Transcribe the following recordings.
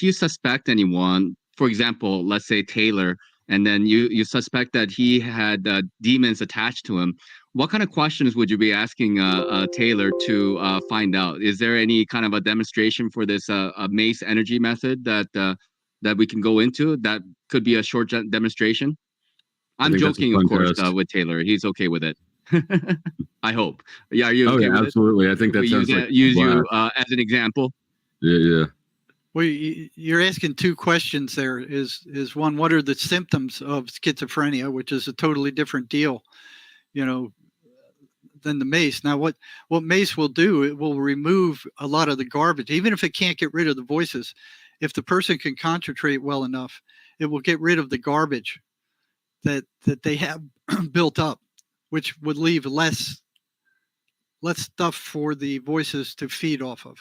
you suspect anyone, for example, let's say Taylor, and then you suspect that he had demons attached to him, what kind of questions would you be asking Taylor to find out? Is there any kind of a demonstration for this mace energy method that we can go into? That could be a short demonstration. I I'm think that's a joking, of fun course, test. with Taylor. He's okay with it. I hope. Yeah, are you Oh okay yeah, with it? absolutely. I think If we that use sounds like use you blast. as an example. Yeah, yeah. Well, you're asking two questions there. Is one, what are the symptoms of schizophrenia, which is a totally different deal, you know, than the mace. Now, what mace will do, it will remove a lot of the garbage, even if it can't get rid of the voices. If the person can concentrate well enough, it will get rid of the garbage that they have built up, which would leave less stuff for the voices to feed off of.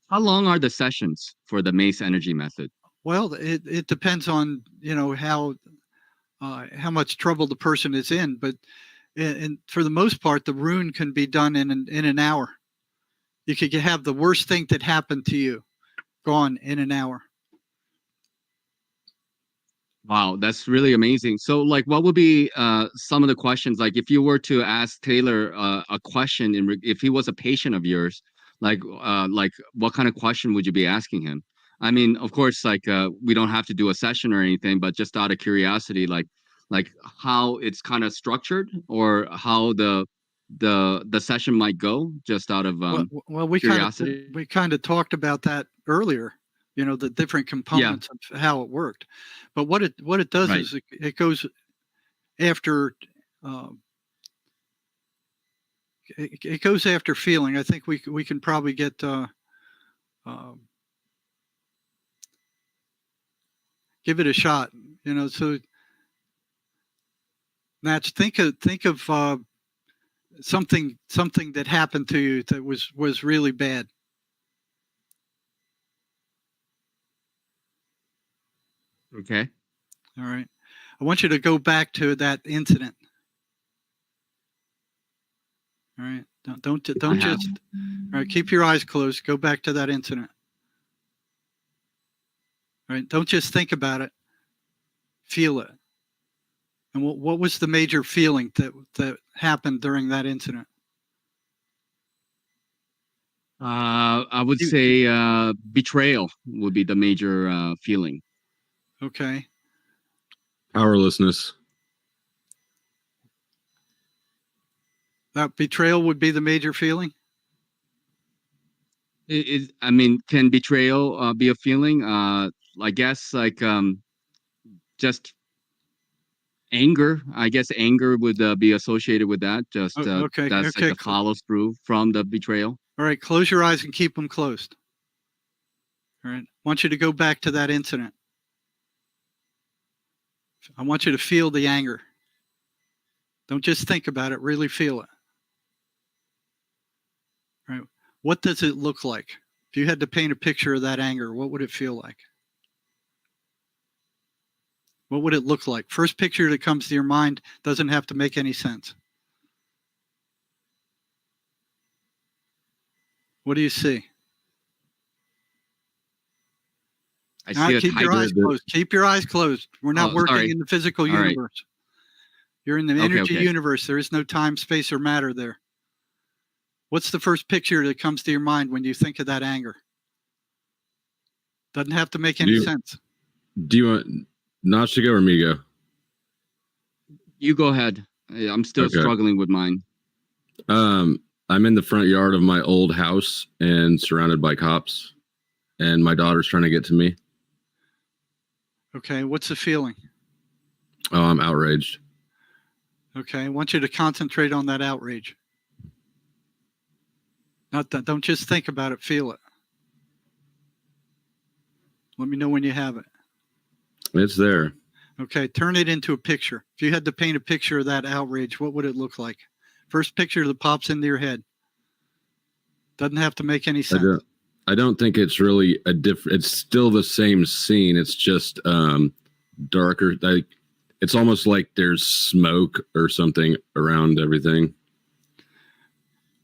How long are the sessions for the mace energy method? Well, it depends on how much trouble the person is in, but and for the most part, the rune can be done in an hour. You could have the worst thing that happened to you gone in an hour. Wow, that's really amazing. So, like, what would be some of the questions? Like, if you were to ask Taylor a question, if he was a patient of yours, like, what kind of question would you be asking him? I mean, of course, like, we don't have to do a session or anything, but just out of curiosity, like how it's kind of structured, or how the session might go, just out of Well, curiosity. we kind of talked about that earlier. You know, the different Yeah, components of how it worked. But what it does right. is it goes after um, it goes after feeling. I think we can probably get um, give it a shot. You know, so Natch, think of something that happened to you that was really bad. Okay. All right, I want you to go back to that incident. All right, I don't have. just. All right, keep your eyes closed. Go back to that incident. All right, don't just think about it. Feel it. And what was the major feeling that happened during that incident? I would say betrayal would be the major feeling. Okay. Powerlessness. That betrayal would be the major feeling. I mean, can betrayal be a feeling? I guess like just anger. I guess anger would be associated with that. Just Okay. that's like Okay. the follow through from the betrayal. All right. Close your eyes and keep them closed. All right. I want you to go back to that incident. I want you to feel the anger. Don't just think about it. Really feel it. All right. What does it look like? If you had to paint a picture of that anger, what would it feel like? What would it look like? First picture that comes to your mind doesn't have to make any sense. What do you see? I see a Keep your tiger. eyes closed. Keep your eyes closed. We're not Oh, working sorry. in the physical All right. universe. You're in the Okay. energy Okay. universe. There is no time, space, or matter there. What's the first picture that comes to your mind when you think of that anger? Doesn't have to make any sense. Do you want Notch to go or me go? You go ahead. I'm still struggling with mine. I'm in the front yard of my old house and surrounded by cops, and my daughter's trying to get to me. Okay, what's the feeling? Oh, I'm outraged. Okay, I want you to concentrate on that outrage. Not that, don't just think about it, feel it. Let me know when you have it. It's there. Okay, turn it into a picture. If you had to paint a picture of that outrage, what would it look like? First picture that pops into your head. Doesn't have to make any sense. I don't think it's really a different. It's still the same scene. It's just darker. Like it's almost like there's smoke or something around everything.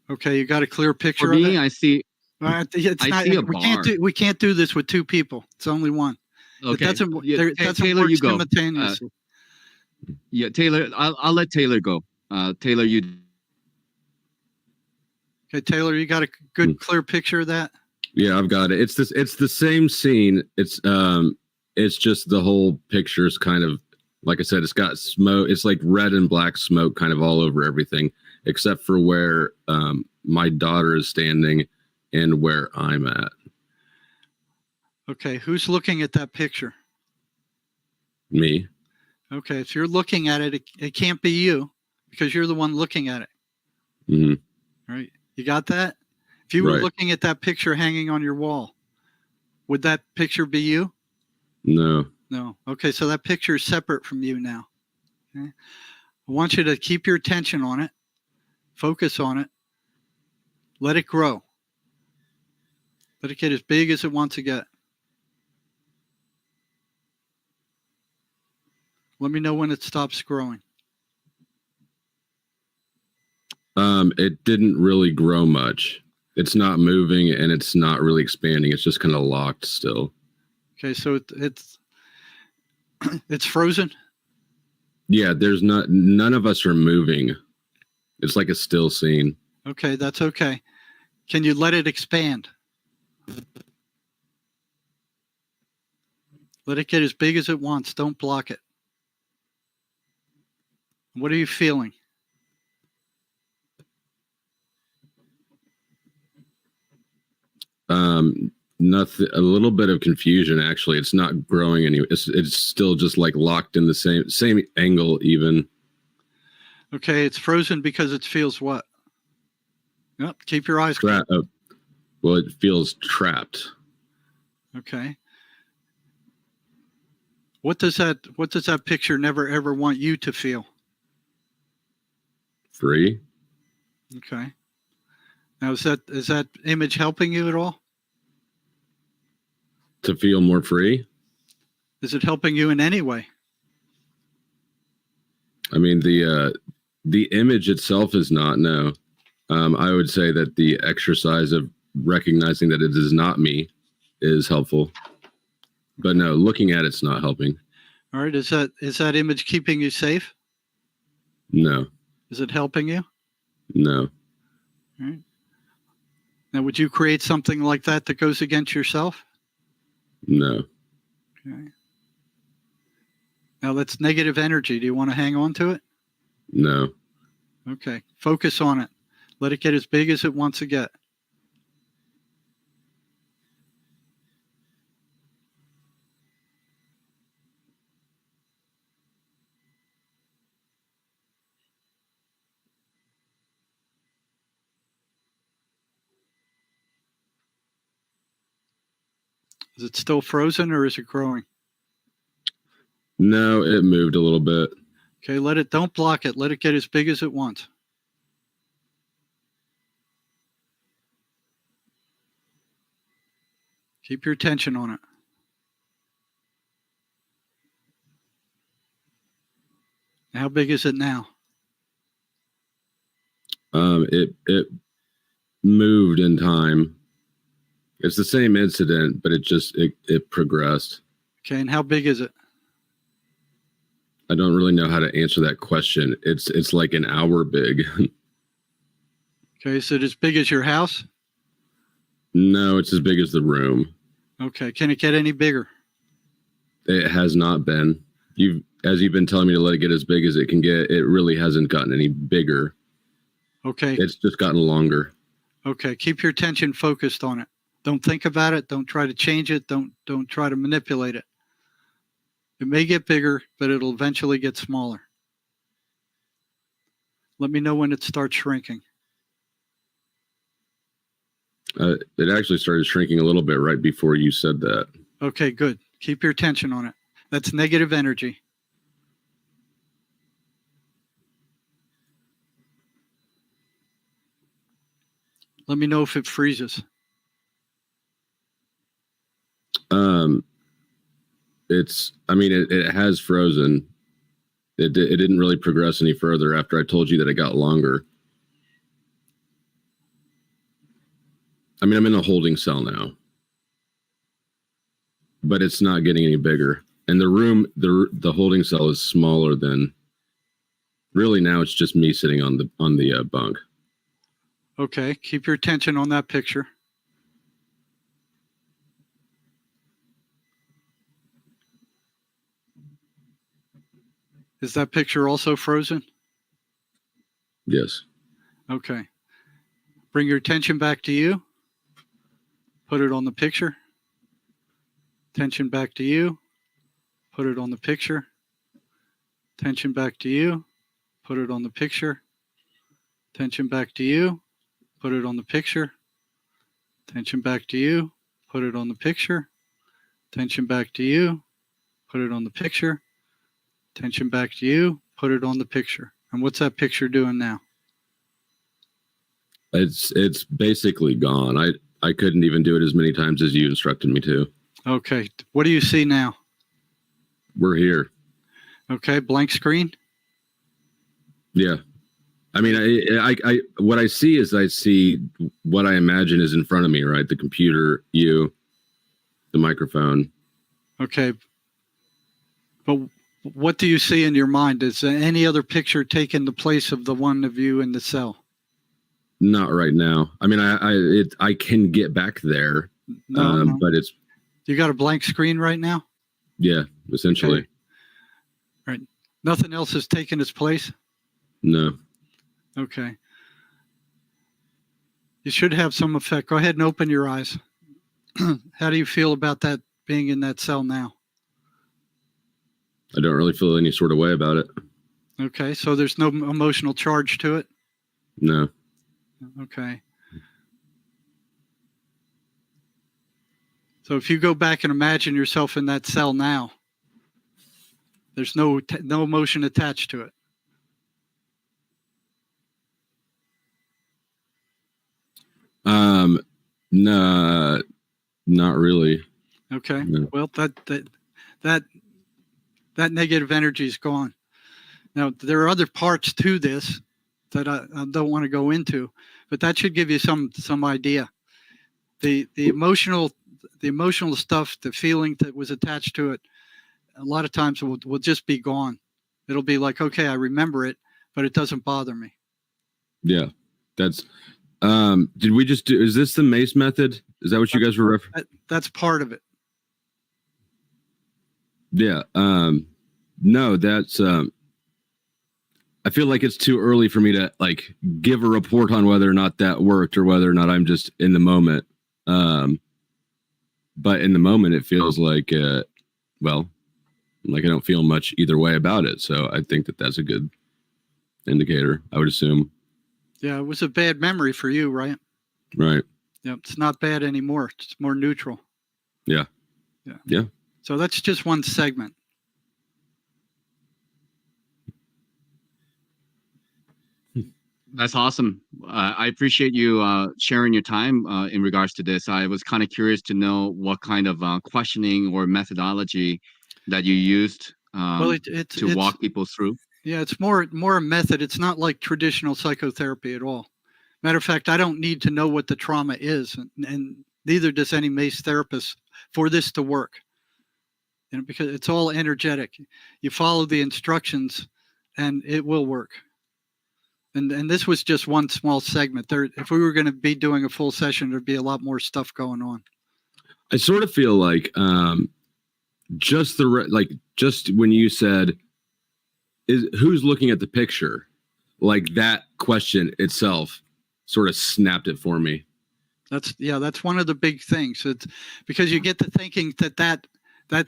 Okay, you got a clear picture For of me, it? I see. Well, it's I not. see a We can't bar. do this with two people. It's only one. It Okay. Yeah, doesn't Taylor, work you go. simultaneously. Yeah, Taylor, I'll let Taylor go. Taylor, you. Okay, Taylor, you got a good clear picture of that? Yeah, I've got it. It's the same scene. It's just the whole picture's kind of, like I said, it's got smoke. It's like red and black smoke kind of all over everything, except for where my daughter is standing and where I'm at. Okay, who's looking at that picture? Me. Okay, if you're looking at it, it can't be you because you're the one looking at it. Hmm. Right? You got that? If you were Right. looking at that picture hanging on your wall, would that picture be you? No. No. Okay, so that picture is separate from you now. Okay? I want you to keep your attention on it, focus on it, let it grow. Let it get as big as it wants to get. Let me know when it stops growing. It didn't really grow much. It's not moving and it's not really expanding. It's just kind of locked still. Okay, so it's it's frozen. Yeah, none of us are moving. It's like a still scene. Okay, that's okay. Can you let it expand? Let it get as big as it wants. Don't block it. What are you feeling? Nothing. A little bit of confusion. Actually, it's not growing any. It's still just like locked in the same angle. Even. Okay, it's frozen because it feels what? Yep. Keep your eyes closed. Well, it feels trapped. Okay. What does that picture never ever want you to feel? Free. Okay. Now is that image helping you at all? To feel more free. Is it helping you in any way? I mean, the image itself is not. No. I would say that the exercise of recognizing that it is not me is helpful. But no, looking at it's not helping. All right. Is that image keeping you safe? No. Is it helping you? No. All right. Now, would you create something like that goes against yourself? No. Okay. Now that's negative energy. Do you want to hang on to it? No. Okay. Focus on it. Let it get as big as it wants to get. Is it still frozen or is it growing? No, it moved a little bit. Okay, don't block it. Let it get as big as it wants. Keep your attention on it. How big is it now? It moved in time. It's the same incident, but it progressed. Okay, and how big is it? I don't really know how to answer that question. It's like an hour big. Okay, is it as big as your house? No, it's as big as the room. Okay, can it get any bigger? It has not been. As you've been telling me to let it get as big as it can get, it really hasn't gotten any bigger. Okay. It's just gotten longer. Okay, keep your attention focused on it. Don't think about it. Don't try to change it. Don't try to manipulate it. It may get bigger, but it'll eventually get smaller. Let me know when it starts shrinking. It actually started shrinking a little bit right before you said that. Okay, good. Keep your attention on it. That's negative energy. Let me know if it freezes. It has frozen. It didn't really progress any further after I told you that it got longer. I mean, I'm in a holding cell now, but it's not getting any bigger. And the room, the holding cell is smaller than. Really, now it's just me sitting on the bunk. Okay, keep your attention on that picture. Is that picture also frozen? Yes. Okay. Bring your attention back to you. Put it on the picture. Attention back to you. Put it on the picture. Attention back to you. Put it on the picture. Attention back to you. Put it on the picture. Attention back to you. Put it on the picture. Attention back to you. Put it on the picture. Attention back to you. Put it on the picture. And what's that picture doing now? It's basically gone. I couldn't even do it as many times as you instructed me to. Okay. What do you see now? We're here. Okay. Blank screen. Yeah. I mean, I what I see is I see what I imagine is in front of me, right? The computer, you, the microphone. Okay. But what do you see in your mind? Is any other picture taking the place of the one of you in the cell? Not right now. I mean, I can get back there, No. but it's. You got a blank screen right now? Yeah, essentially. Okay. Right. Nothing else has taken its place? No. Okay. You should have some effect. Go ahead and open your eyes. How do you feel about that being in that cell now? I don't really feel any sort of way about it. Okay. So there's no emotional charge to it? No. Okay. So if you go back and imagine yourself in that cell now, there's no emotion attached to it. No, not really. Okay. No. Well, that negative energy is gone. Now there are other parts to this that I don't want to go into, but that should give you some idea. The emotional stuff, the feeling that was attached to it, a lot of times will just be gone. It'll be like, okay, I remember it, but it doesn't bother me. Yeah, that's. Did we just do? Is this the MACE method? Is that what you guys were referencing? That's part of it. Yeah. No, that's. I feel like it's too early for me to like give a report on whether or not that worked or whether or not I'm just in the moment. But in the moment, it feels like, well, like I don't feel much either way about it. So I think that that's a good indicator, I would assume. Yeah, it was a bad memory for you, right? Right. Yeah, it's not bad anymore. It's more neutral. Yeah. Yeah. Yeah. So that's just one segment. That's awesome. I appreciate you sharing your time in regards to this. I was kind of curious to know what kind of questioning or methodology that you used Well, to walk people through. Yeah, it's more a method. It's not like traditional psychotherapy at all. Matter of fact, I don't need to know what the trauma is, and neither does any MACE therapist for this to work. You know, because it's all energetic. You follow the instructions, and it will work. And this was just one small segment. There, if we were going to be doing a full session, there'd be a lot more stuff going on. I sort of feel like just when you said, who's looking at the picture, like that question itself sort of snapped it for me. That's one of the big things. It's because you get to thinking that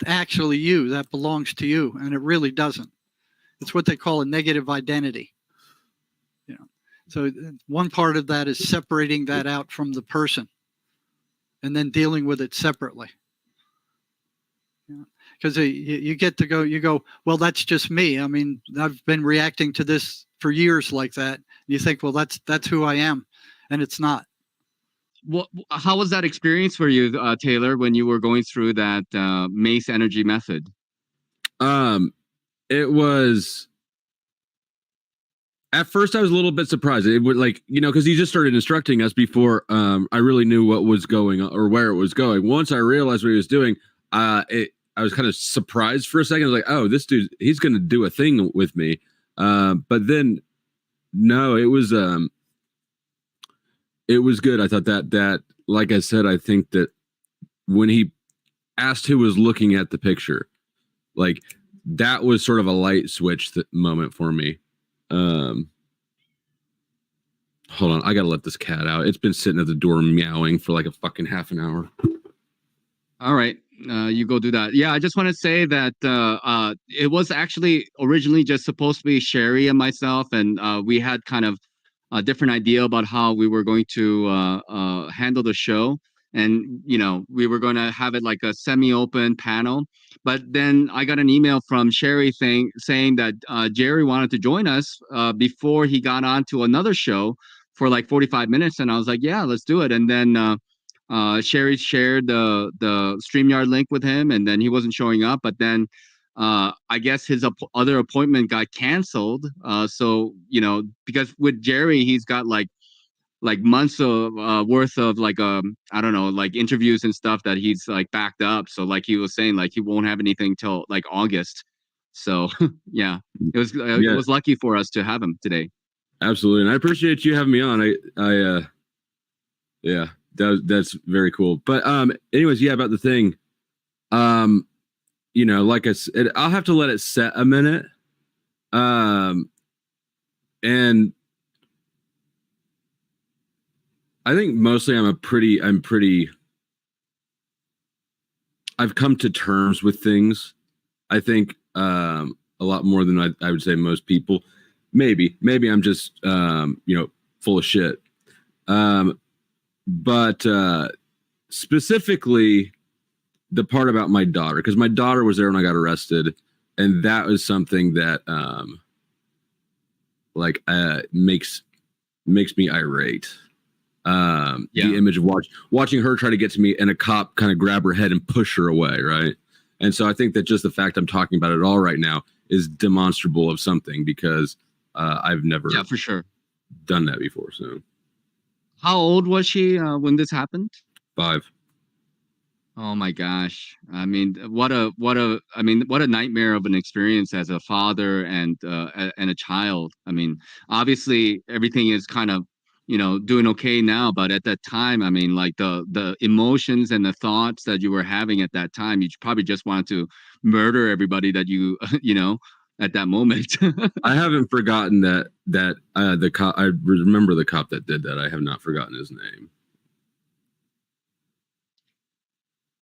actually you, that belongs to you, and it really doesn't. It's what they call a negative identity. You know, so one part of that is separating that out from the person, and then dealing with it separately. Because you get to go, well, that's just me. I mean, I've been reacting to this for years like that. And you think, well, that's who I am, and it's not. Well, how was that experience for you, Taylor, when you were going through that MACE energy method? It was At first, I was a little bit surprised. It would like, because he just started instructing us before I really knew what was going on or where it was going. Once I realized what he was doing, I was kind of surprised for a second. I was like, oh, this dude, he's going to do a thing with me. But then, no, it was good. I thought that, like I said, I think that when he asked who was looking at the picture, like that was sort of a light switch moment for me. Hold on, I gotta let this cat out. It's been sitting at the door meowing for like a fucking half an hour. All right, you go do that. Yeah, I just want to say that it was actually originally just supposed to be Sherry and myself, and we had kind of a different idea about how we were going to handle the show. And we were going to have it like a semi-open panel, but then I got an email from Sherry saying that Jerry wanted to join us before he got on to another show for like 45 minutes, and I was like, yeah, let's do it. And then Sherry shared the StreamYard link with him, and then he wasn't showing up. But then I guess his other appointment got canceled. So because with Jerry, he's got like months of worth of like I don't know, like interviews and stuff that he's like backed up. So like he was saying, like he won't have anything till like August. So yeah, it was lucky for us to have him today. Absolutely, and I appreciate you having me on. Yeah, that's very cool. But anyways, yeah, about the thing, like I said, I'll have to let it set a minute, and I think mostly I've come to terms with things. I think a lot more than I would say most people. Maybe I'm just full of shit. But specifically the part about my daughter, because my daughter was there when I got arrested, and that was something that makes me irate. The image of watching her try to get to me and a cop kind of grab her head and push her away, right? And so I think that just the fact I'm talking about it all right now is demonstrable of something, because I've never for sure done that before. So how old was she when this happened? 5. Oh my gosh. I mean, what a nightmare of an experience as a father and a child. I mean, obviously everything is kind of, doing okay now, but at that time, I mean, like the emotions and the thoughts that you were having at that time, you probably just wanted to murder everybody that you, at that moment. I haven't forgotten that the cop. I remember the cop that did that. I have not forgotten his name.